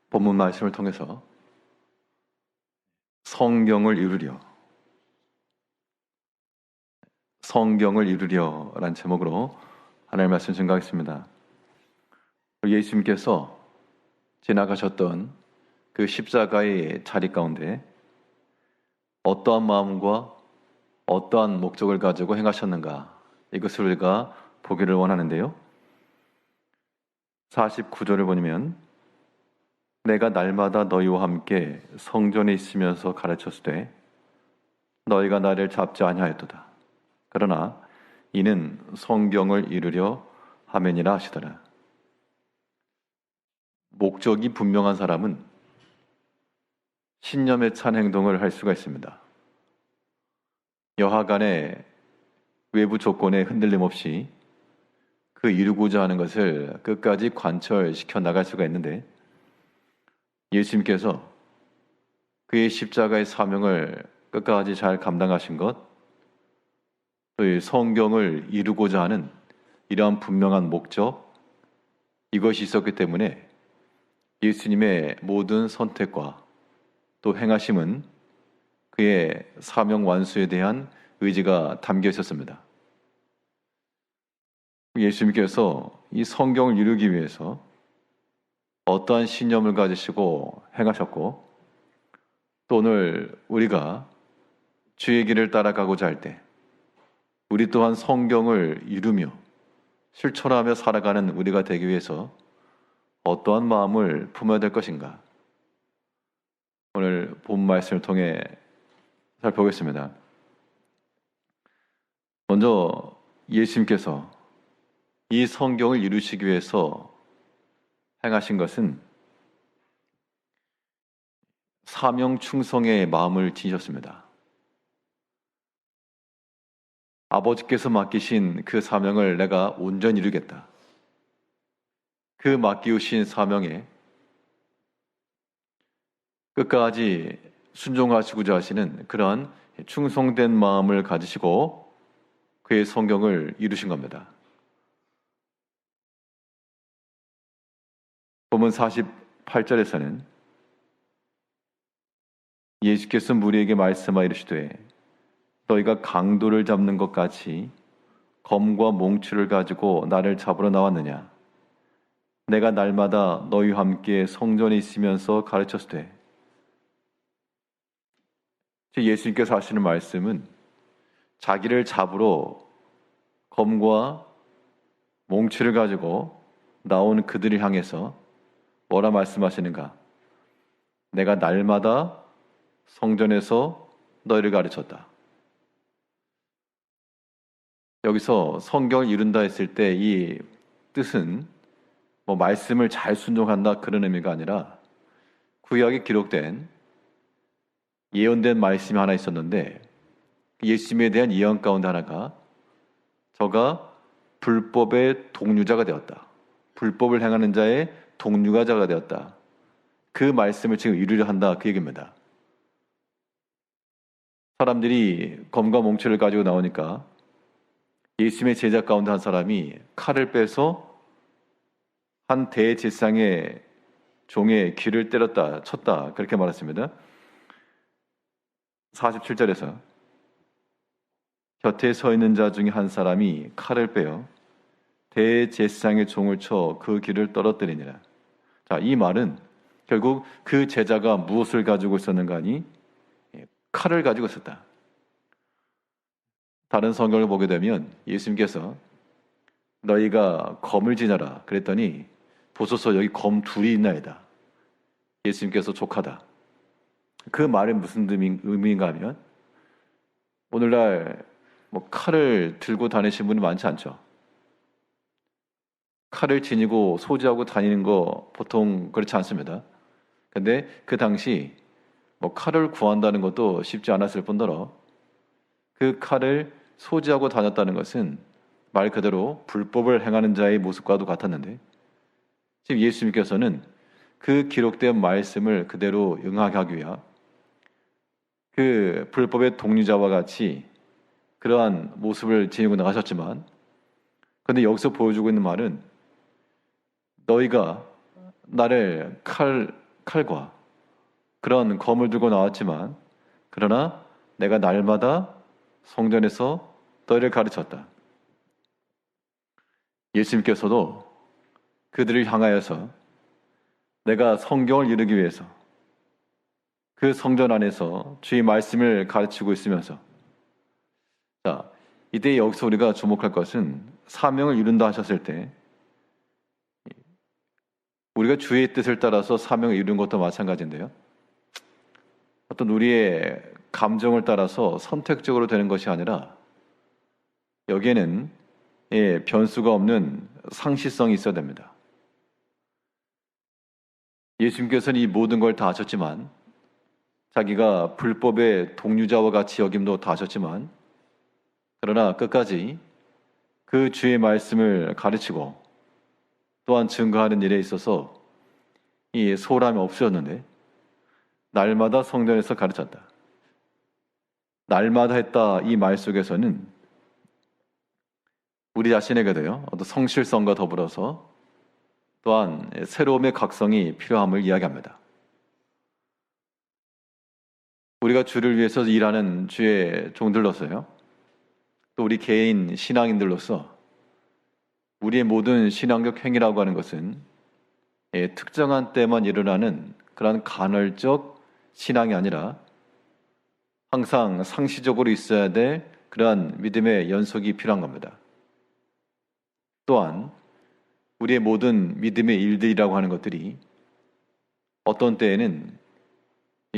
본문 말씀을 통해서 성경을 이루려 라는 제목으로 하나님의 말씀 증거하겠습니다. 예수님께서 지나가셨던 그 십자가의 자리 가운데 어떠한 마음과 어떠한 목적을 가지고 행하셨는가, 이것을 우리가 보기를 원하는데요. 49절을 보면 내가 날마다 너희와 함께 성전에 있으면서 가르쳤으되 너희가 나를 잡지 아니하였도다. 그러나 이는 성경을 이루려 함이니라 하시더라. 목적이 분명한 사람은 신념에 찬 행동을 할 수가 있습니다. 여하간의 외부 조건에 흔들림 없이 그 이루고자 하는 것을 끝까지 관철시켜 나갈 수가 있는데, 예수님께서 그의 십자가의 사명을 끝까지 잘 감당하신 것, 또 이 성경을 이루고자 하는 이러한 분명한 목적, 이것이 있었기 때문에 예수님의 모든 선택과 또 행하심은 그의 사명 완수에 대한 의지가 담겨 있었습니다. 예수님께서 이 성경을 이루기 위해서 어떠한 신념을 가지시고 행하셨고, 또 오늘 우리가 주의 길을 따라가고자 할 때 우리 또한 성경을 이루며 실천하며 살아가는 우리가 되기 위해서 어떠한 마음을 품어야 될 것인가, 오늘 본 말씀을 통해 살펴보겠습니다. 먼저 예수님께서 이 성경을 이루시기 위해서 행하신 것은 사명 충성의 마음을 지니셨습니다. 아버지께서 맡기신 그 사명을 내가 온전히 이루겠다. 그 맡기우신 사명에 끝까지 순종하시고자 하시는 그러한 충성된 마음을 가지시고 그의 성경을 이루신 겁니다. 본문 48절에서는 예수께서 무리에게 말씀하여 이르시되 너희가 강도를 잡는 것 같이 검과 몽추를 가지고 나를 잡으러 나왔느냐? 내가 날마다 너희와 함께 성전에 있으면서 가르쳤으되. 예수님께서 하시는 말씀은 자기를 잡으러 검과 몽추를 가지고 나온 그들을 향해서 뭐라 말씀하시는가? 내가 날마다 성전에서 너희를 가르쳤다. 여기서 성경을 이룬다 했을 때 이 뜻은 말씀을 잘 순종한다 그런 의미가 아니라, 구약에 기록된 예언된 말씀이 하나 있었는데 예수님에 대한 예언 가운데 하나가 저가 불법의 동류자가 되었다. 불법을 행하는 자의 동류자가 되었다. 그 말씀을 지금 이루려 한다, 그 얘기입니다. 사람들이 검과 몽추를 가지고 나오니까 예수님의 제자 가운데 한 사람이 칼을 빼서 한 대제사장의 종의 귀를 때렸다, 쳤다, 그렇게 말했습니다. 47절에서 곁에 서 있는 자 중에 한 사람이 칼을 빼어 대제사장의 종을 쳐 그 귀를 떨어뜨리니라. 자, 이 말은 결국 그 제자가 무엇을 가지고 있었는가 하니 칼을 가지고 있었다. 다른 성경을 보게 되면 예수님께서 너희가 검을 지녀라 그랬더니 보소서 여기 검 둘이 있나이다. 예수님께서 족하다. 그 말이 무슨 의미인가 하면, 오늘날 칼을 들고 다니시는 분이 많지 않죠. 칼을 지니고 소지하고 다니는 거 보통 그렇지 않습니다. 근데 그 당시 칼을 구한다는 것도 쉽지 않았을 뿐더러 그 칼을 소지하고 다녔다는 것은 말 그대로 불법을 행하는 자의 모습과도 같았는데, 지금 예수님께서는 그 기록된 말씀을 그대로 응하게 하기 위하 그 불법의 동류자와 같이 그러한 모습을 지니고 나가셨지만, 그런데 여기서 보여주고 있는 말은 너희가 나를 칼과 그런 검을 들고 나왔지만 그러나 내가 날마다 성전에서 너희를 가르쳤다. 예수님께서도 그들을 향하여서 내가 성경을 이루기 위해서 그 성전 안에서 주의 말씀을 가르치고 있으면서 자, 이때 여기서 우리가 주목할 것은 사명을 이룬다 하셨을 때 우리가 주의 뜻을 따라서 사명을 이룬 것도 마찬가지인데요. 어떤 우리의 감정을 따라서 선택적으로 되는 것이 아니라 여기에는 변수가 없는 상시성이 있어야 됩니다. 예수님께서는 이 모든 걸 다 하셨지만 자기가 불법의 동류자와 같이 여김도 다 하셨지만 그러나 끝까지 그 주의 말씀을 가르치고 또한 증거하는 일에 있어서 이 소홀함이 없으셨는데 날마다 성전에서 가르쳤다. 날마다 했다 이 말 속에서는 우리 자신에게도요 어떤 성실성과 더불어서 또한 새로움의 각성이 필요함을 이야기합니다. 우리가 주를 위해서 일하는 주의 종들로서요 또 우리 개인 신앙인들로서 우리의 모든 신앙적 행위라고 하는 것은 특정한 때만 일어나는 그런 간헐적 신앙이 아니라 항상 상시적으로 있어야 될 그러한 믿음의 연속이 필요한 겁니다. 또한 우리의 모든 믿음의 일들이라고 하는 것들이 어떤 때에는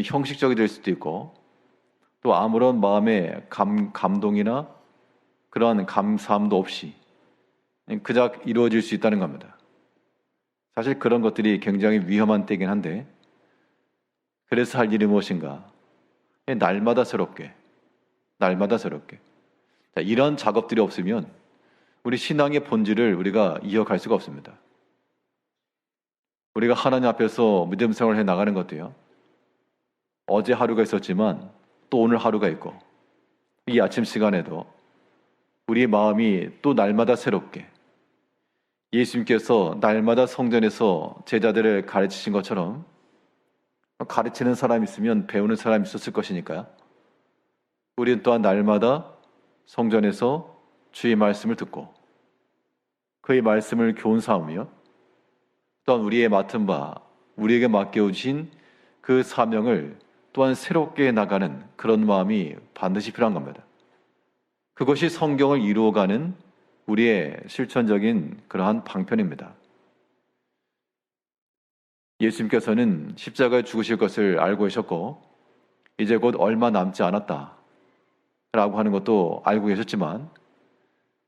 형식적이 될 수도 있고 또 아무런 마음의 감동이나 그러한 감사함도 없이 그작 이루어질 수 있다는 겁니다. 사실 그런 것들이 굉장히 위험한 때이긴 한데 그래서 할 일이 무엇인가? 날마다 새롭게 자, 이런 작업들이 없으면 우리 신앙의 본질을 우리가 이어갈 수가 없습니다. 우리가 하나님 앞에서 믿음 생활을 해 나가는 것도요 어제 하루가 있었지만 또 오늘 하루가 있고 이 아침 시간에도 우리의 마음이 또 날마다 새롭게 예수님께서 날마다 성전에서 제자들을 가르치신 것처럼 가르치는 사람이 있으면 배우는 사람이 있었을 것이니까요. 우리는 또한 날마다 성전에서 주의 말씀을 듣고 그의 말씀을 교훈 삼으며 또한 우리의 맡은 바 우리에게 맡겨주신 그 사명을 또한 새롭게 나가는 그런 마음이 반드시 필요한 겁니다. 그것이 성경을 이루어가는 우리의 실천적인 그러한 방편입니다. 예수님께서는 십자가에 죽으실 것을 알고 계셨고 이제 곧 얼마 남지 않았다 라고 하는 것도 알고 계셨지만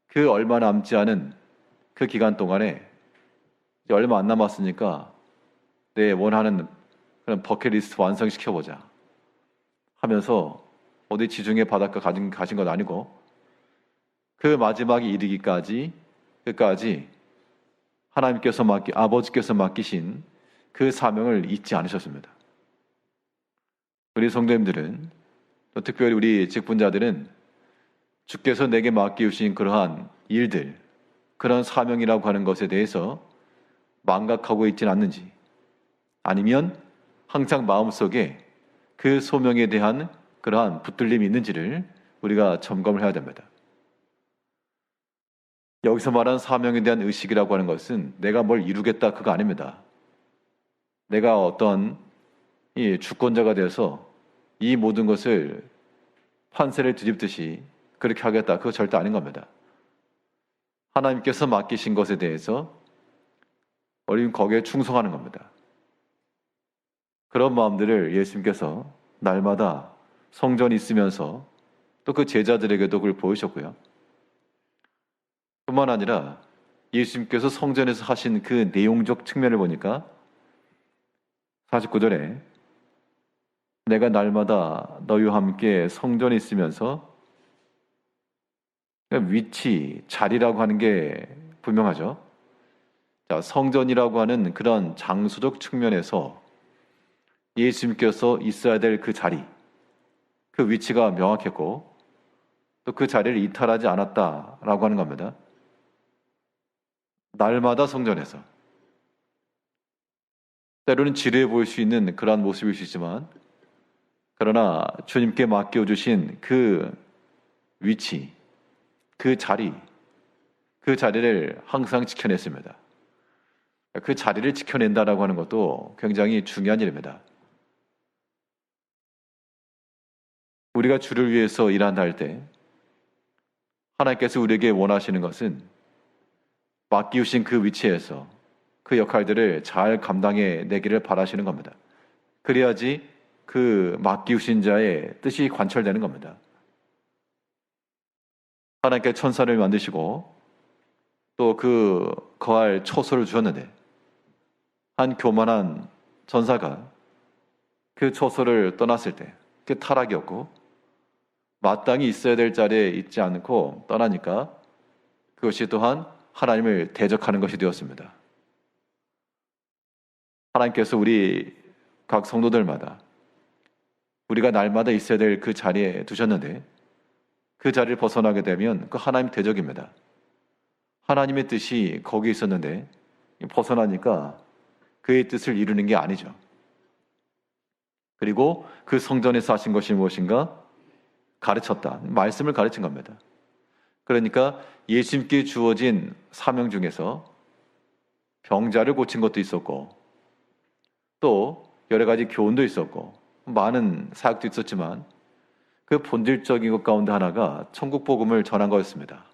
그 얼마 남지 않은 그 기간 동안에 이제 얼마 안 남았으니까 내 원하는 그런 버킷리스트 완성시켜보자 하면서 어디 지중해 바닷가 가신 건 아니고 그 마지막에 이르기까지 끝까지 하나님께서 아버지께서 맡기신 그 사명을 잊지 않으셨습니다. 우리 성도님들은 또 특별히 우리 직분자들은 주께서 내게 맡기신 그러한 일들, 그런 사명이라고 하는 것에 대해서 망각하고 있지는 않는지 아니면 항상 마음속에 그 소명에 대한 그러한 붙들림이 있는지를 우리가 점검을 해야 됩니다. 여기서 말하는 사명에 대한 의식이라고 하는 것은 내가 뭘 이루겠다 그거 아닙니다. 내가 어떤 이 주권자가 되어서 이 모든 것을 판세를 뒤집듯이 그렇게 하겠다 그거 절대 아닌 겁니다. 하나님께서 맡기신 것에 대해서 우리는 거기에 충성하는 겁니다. 그런 마음들을 예수님께서 날마다 성전이 있으면서 또 그 제자들에게도 그걸 보이셨고요. 뿐만 아니라 예수님께서 성전에서 하신 그 내용적 측면을 보니까 49절에 내가 날마다 너희와 함께 성전에 있으면서 위치, 자리라고 하는 게 분명하죠. 자, 성전이라고 하는 그런 장소적 측면에서 예수님께서 있어야 될 그 자리, 그 위치가 명확했고 또 그 자리를 이탈하지 않았다라고 하는 겁니다. 날마다 성전에서 때로는 지루해 보일 수 있는 그러한 모습일 수 있지만, 그러나 주님께 맡겨주신 그 위치, 그 자리, 그 자리를 항상 지켜냈습니다. 그 자리를 지켜낸다라고 하는 것도 굉장히 중요한 일입니다. 우리가 주를 위해서 일한다 할 때 하나님께서 우리에게 원하시는 것은 맡기우신 그 위치에서 그 역할들을 잘 감당해 내기를 바라시는 겁니다. 그래야지 그 맡기우신 자의 뜻이 관철되는 겁니다. 하나님께 천사를 만드시고 또 그 거할 처소를 주셨는데, 한 교만한 전사가 그 처소를 떠났을 때 그 타락이었고, 마땅히 있어야 될 자리에 있지 않고 떠나니까 그것이 또한 하나님을 대적하는 것이 되었습니다. 하나님께서 우리 각 성도들마다 우리가 날마다 있어야 될 그 자리에 두셨는데, 그 자리를 벗어나게 되면 그 하나님 대적입니다. 하나님의 뜻이 거기에 있었는데 벗어나니까 그의 뜻을 이루는 게 아니죠. 그리고 그 성전에서 하신 것이 무엇인가? 가르쳤다. 말씀을 가르친 겁니다. 그러니까 예수님께 주어진 사명 중에서 병자를 고친 것도 있었고, 또 여러 가지 교훈도 있었고, 많은 사역도 있었지만 그 본질적인 것 가운데 하나가 천국 복음을 전한 거였습니다.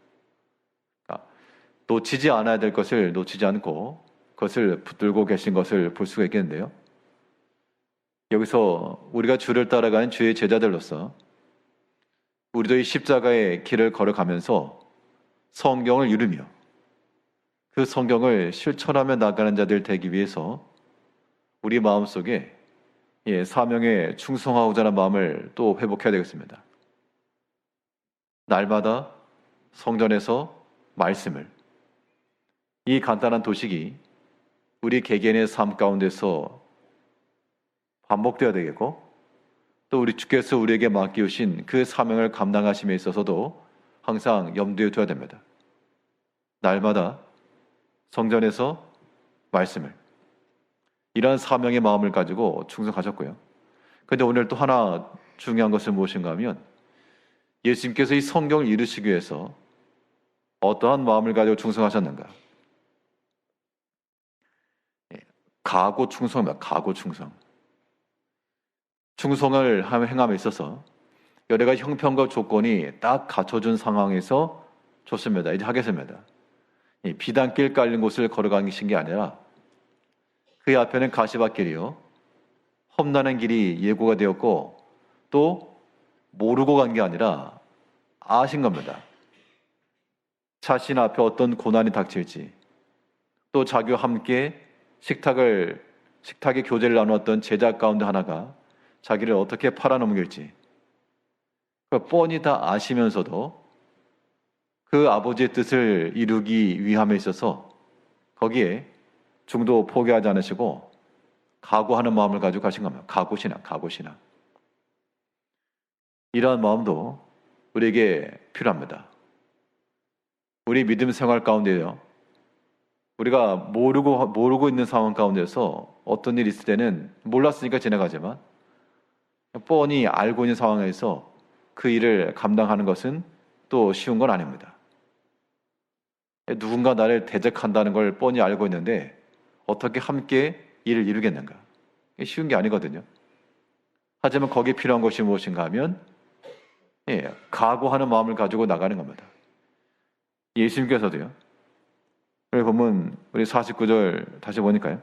놓치지 않아야 될 것을 놓치지 않고 그것을 붙들고 계신 것을 볼 수가 있겠는데요. 여기서 우리가 주를 따라가는 주의 제자들로서 우리도 이 십자가의 길을 걸어가면서 성경을 이루며 그 성경을 실천하며 나가는 자들 되기 위해서 우리 마음속에 사명에 충성하고자 하는 마음을 또 회복해야 되겠습니다. 날마다 성전에서 말씀을, 이 간단한 도식이 우리 개개인의 삶 가운데서 반복되어야 되겠고, 또 우리 주께서 우리에게 맡기우신 그 사명을 감당하심에 있어서도 항상 염두에 둬야 됩니다. 날마다 성전에서 말씀을, 이러한 사명의 마음을 가지고 충성하셨고요. 그런데 오늘 또 하나 중요한 것은 무엇인가 하면, 예수님께서 이 성경을 이루시기 위해서 어떠한 마음을 가지고 충성하셨는가? 가고 충성입니다. 가고 충성. 충성을 행함에 있어서 여러 가지 형편과 조건이 딱 갖춰준 상황에서 좋습니다. 이제 하겠습니다. 비단길 깔린 곳을 걸어가신 게 아니라 그 앞에는 가시밭길이요, 험난한 길이 예고가 되었고, 또 모르고 간 게 아니라 아신 겁니다. 자신 앞에 어떤 고난이 닥칠지, 또 자기와 함께 식탁의 교제를 나누었던 제자 가운데 하나가 자기를 어떻게 팔아넘길지 뻔히 다 아시면서도 그 아버지의 뜻을 이루기 위함에 있어서 거기에 중도 포기하지 않으시고 각오하는 마음을 가지고 가신 겁니다. 각오신앙. 이러한 마음도 우리에게 필요합니다. 우리 믿음 생활 가운데요, 우리가 모르고 있는 상황 가운데서 어떤 일이 있을 때는 몰랐으니까 지나가지만, 뻔히 알고 있는 상황에서 그 일을 감당하는 것은 또 쉬운 건 아닙니다. 누군가 나를 대적한다는 걸 뻔히 알고 있는데 어떻게 함께 일을 이루겠는가? 쉬운 게 아니거든요. 하지만 거기에 필요한 것이 무엇인가 하면 각오하는 마음을 가지고 나가는 겁니다. 예수님께서도요, 우리 보면 우리 49절 다시 보니까요,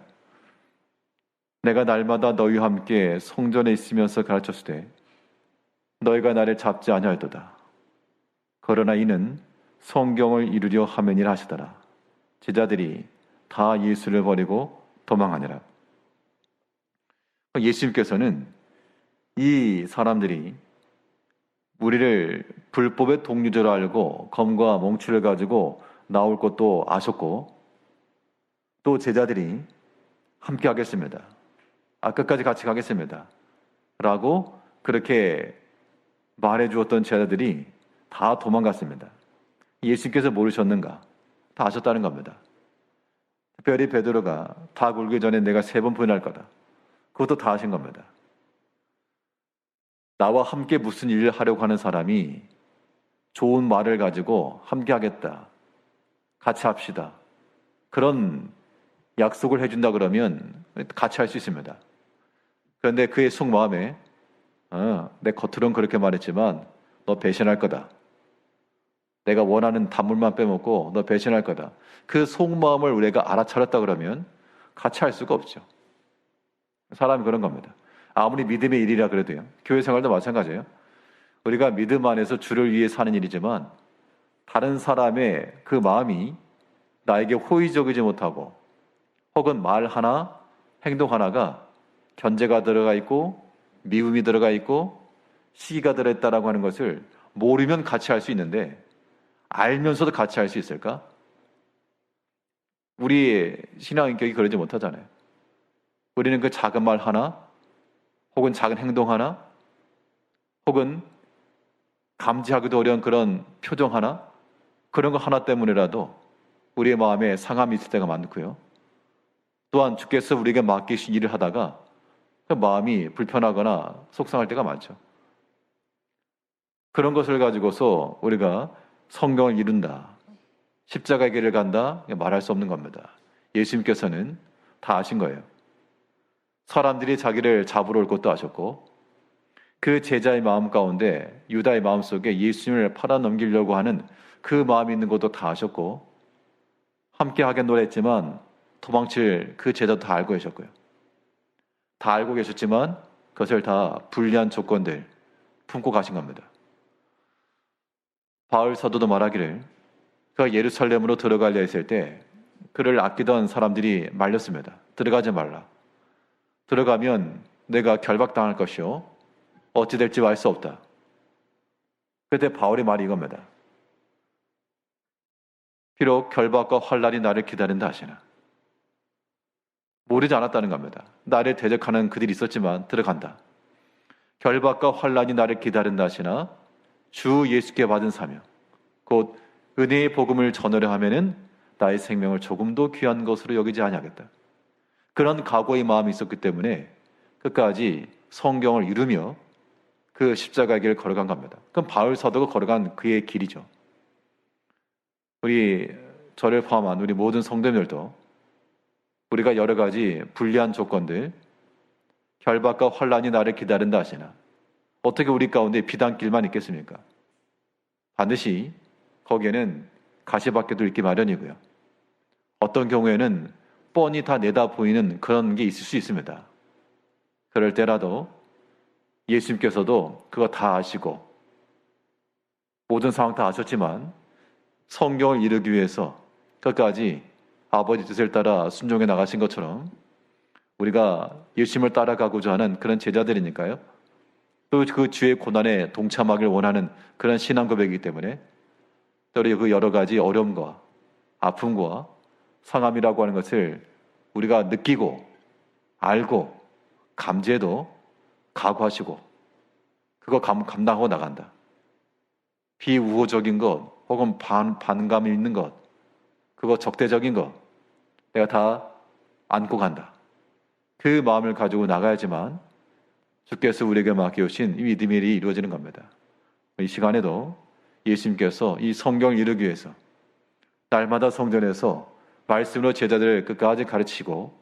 내가 날마다 너희와 함께 성전에 있으면서 가르쳤을 때 너희가 나를 잡지 아니하였도다. 그러나 이는 성경을 이루려 함이니라 하시더라. 제자들이 다 예수를 버리고 도망하니라. 예수님께서는 이 사람들이 우리를 불법의 동료줄 알고 검과 몽추를 가지고 나올 것도 아셨고, 또 제자들이 함께 하겠습니다. 끝까지 같이 가겠습니다. 라고 그렇게 말해 주었던 제자들이 다 도망갔습니다. 예수님께서 모르셨는가? 다 아셨다는 겁니다. 특별히 베드로가 다 굴기 전에 내가 3번 부인할 거다. 그것도 다 하신 겁니다. 나와 함께 무슨 일을 하려고 하는 사람이 좋은 말을 가지고 함께 하겠다. 같이 합시다. 그런 약속을 해준다 그러면 같이 할 수 있습니다. 그런데 그의 속마음에 내 겉으로는 그렇게 말했지만 너 배신할 거다. 내가 원하는 단물만 빼먹고 너 배신할 거다. 그 속마음을 우리가 알아차렸다 그러면 같이 할 수가 없죠. 사람이 그런 겁니다. 아무리 믿음의 일이라 그래도요. 교회 생활도 마찬가지예요. 우리가 믿음 안에서 주를 위해 사는 일이지만 다른 사람의 그 마음이 나에게 호의적이지 못하고 혹은 말 하나, 행동 하나가 견제가 들어가 있고 미움이 들어가 있고 시기가 들어있다라고 하는 것을 모르면 같이 할 수 있는데 알면서도 같이 할 수 있을까? 우리의 신앙 인격이 그러지 못하잖아요. 우리는 그 작은 말 하나 혹은 작은 행동 하나 혹은 감지하기도 어려운 그런 표정 하나 그런 거 하나 때문이라도 우리의 마음에 상함이 있을 때가 많고요. 또한 주께서 우리에게 맡기신 일을 하다가 그 마음이 불편하거나 속상할 때가 많죠. 그런 것을 가지고서 우리가 성경을 이룬다, 십자가의 길을 간다 말할 수 없는 겁니다. 예수님께서는 다 아신 거예요. 사람들이 자기를 잡으러 올 것도 아셨고 그 제자의 마음 가운데 유다의 마음 속에 예수님을 팔아넘기려고 하는 그 마음이 있는 것도 다 아셨고 함께 하겠노라 했지만 도망칠 그 제자도 다 알고 계셨고요. 다 알고 계셨지만 그것을 다 불리한 조건들 품고 가신 겁니다. 바울 사도도 말하기를 그가 예루살렘으로 들어가려 했을 때 그를 아끼던 사람들이 말렸습니다. 들어가지 말라. 들어가면 내가 결박당할 것이요 어찌 될지 알 수 없다. 그때 바울의 말이 이겁니다. 비록 결박과 환난이 나를 기다린다 하시나 모르지 않았다는 겁니다. 나를 대적하는 그들이 있었지만 들어간다. 결박과 환난이 나를 기다린다 하시나 주 예수께 받은 사명 곧 은혜의 복음을 전하려 하면은 나의 생명을 조금도 귀한 것으로 여기지 아니하겠다. 그런 각오의 마음이 있었기 때문에 끝까지 성경을 이루며 그 십자가의 길을 걸어간 겁니다. 그럼 바울 사도가 걸어간 그의 길이죠. 저를 포함한 우리 모든 성도님들도 우리가 여러 가지 불리한 조건들, 결박과 환난이 나를 기다린다 하시나 어떻게 우리 가운데 비단길만 있겠습니까? 반드시 거기에는 가시밭길도 있기 마련이고요. 어떤 경우에는 뻔히 다 내다 보이는 그런 게 있을 수 있습니다. 그럴 때라도 예수님께서도 그거 다 아시고 모든 상황 다 아셨지만 성경을 이루기 위해서 끝까지 아버지 뜻을 따라 순종해 나가신 것처럼 우리가 예수님을 따라가고자 하는 그런 제자들이니까요. 또 그 주의 고난에 동참하길 원하는 그런 신앙 고백이기 때문에 또 그 여러 가지 어려움과 아픔과 상함이라고 하는 것을 우리가 느끼고 알고 감지해도 각오하시고 그거 감당하고 나간다. 비우호적인 것 혹은 반감이 있는 것 그거 적대적인 것 내가 다 안고 간다. 그 마음을 가지고 나가야지만 주께서 우리에게 맡겨오신 이 믿음의 일이 이루어지는 겁니다. 이 시간에도 예수님께서 이 성경을 이루기 위해서 날마다 성전에서 말씀으로 제자들을 끝까지 가르치고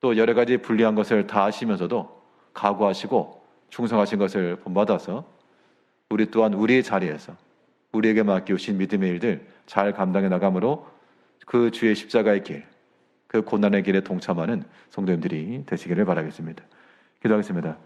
또 여러 가지 불리한 것을 다 하시면서도 각오하시고 충성하신 것을 본받아서 우리 또한 우리의 자리에서 우리에게 맡겨오신 믿음의 일들 잘 감당해 나감으로 그 주의 십자가의 길, 그 고난의 길에 동참하는 성도님들이 되시기를 바라겠습니다. 기도하겠습니다.